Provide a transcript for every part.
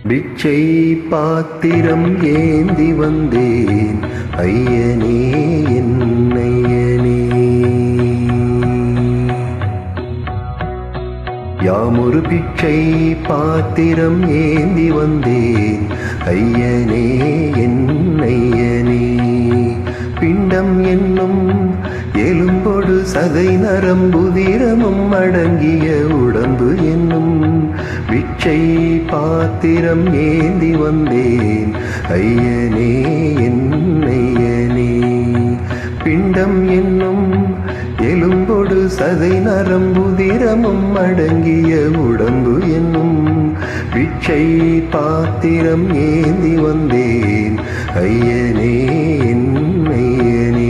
பிச்சை பாத்திரம் ஏந்தி வந்தேன் ஐயனே என்னையனே. யாமொரு பிச்சை பாத்திரம் ஏந்தி வந்தேன் ஐயனே என்னையனே. பிண்டம் என்னும் எலும்பொடு சதை நரம்புதிரமும் அடங்கிய உடம்பு என்னும் பிச்சை பாத்திரம் ஏந்தி வந்தேன் ஐயனே என்னையனே. பிண்டம் என்னும் எலும்பொடு சதை நரம்புதிரமும் அடங்கிய உடம்பு என்னும் பிச்சை பாத்திரம் ஏந்தி வந்தேன் ஐயனே என்னையனே.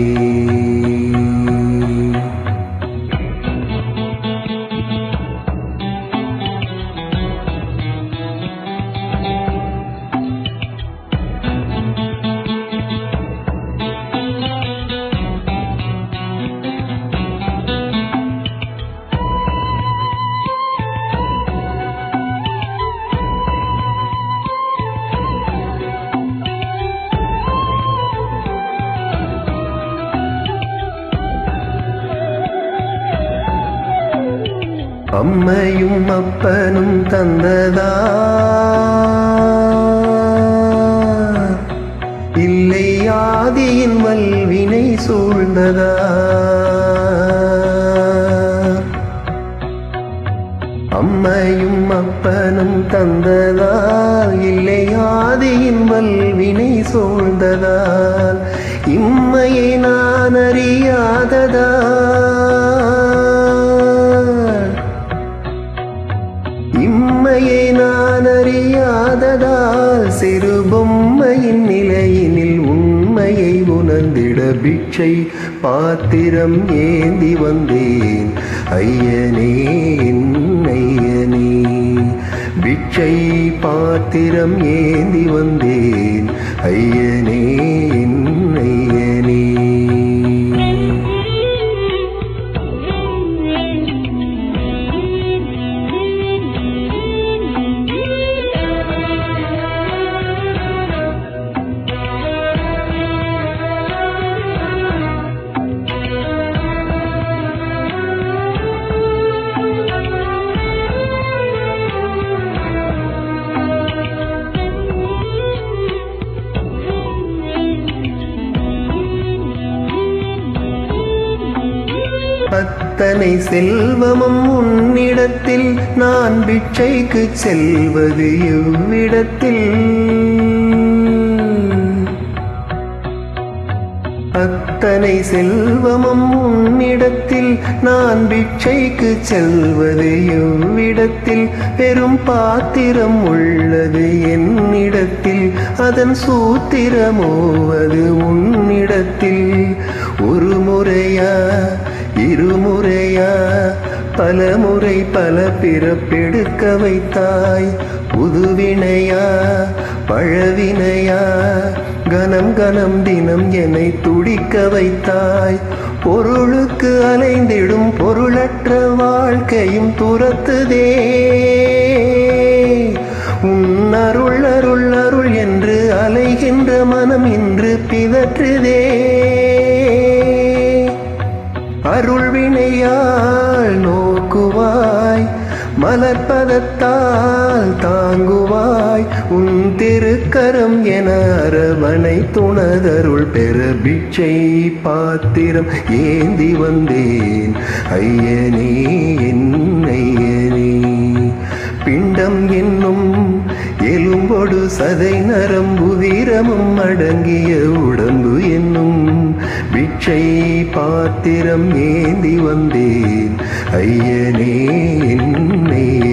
அம்மையும் அப்பனும் தந்ததா இல்லை ஆதியின் வல்வினை சூழ்ந்ததா. அம்மையும் அப்பனும் தந்ததா இல்லை ஆதியின் வல்வினை சூழ்ந்ததால் இம்மையை நான் அறியாததா. இம்மையை நான் அறியாததால் சிறு பொம்மையின் நிலையினில் உண்மையை உணர்ந்திட பிச்சை பாத்திரம் ஏந்தி வந்தேன் ஐயனே என்னையனே. பிச்சை பாத்திரம் ஏந்தி வந்தேன் ஐயனே என்னையனே. அத்தனை செல்வமும் உன்னிடத்தில் நான் பிச்சைக்கு செல்வது எவ்விடத்தில். அத்தனை செல்வமும் உன்னிடத்தில் நான் பிச்சைக்கு செல்வது எவ்விடத்தில். பெரும் பாத்திரம் உள்ளது என்னிடத்தில் அதன் சூத்திரமோ அது உன்னிடத்தில். ஒரு முறையா இருமுறையா பலமுறை பல பிறப்பெடுக்க வைத்தாய். புதுவினையா பழவினையா கணம் கணம் தினம் என்னை துடிக்க வைத்தாய். பொருளுக்கு அலைந்திடும் பொருளற்ற வாழ்க்கையும் துரத்துதே. உன் அருள் அருள் அருள் என்று அலைகின்ற மனம் இன்று பிதற்றுதே. அருள் வினையால் நோக்குவாய் மலர்பதத்தால் தாங்குவாய். உன் திருக்கரம் என அரவணை துணதருள் பெற பிச்சை பாத்திரம் ஏந்தி வந்தேன் ஐயனே என்னையனே. பிண்டம் என்னும் எலும்பொடு சதை நரம்புதிரமும் அடங்கிய உடம்பு என்னும் பிச்சை பாத்திரம் ஏந்தி வந்தேன் ஐயனே என்னையனே.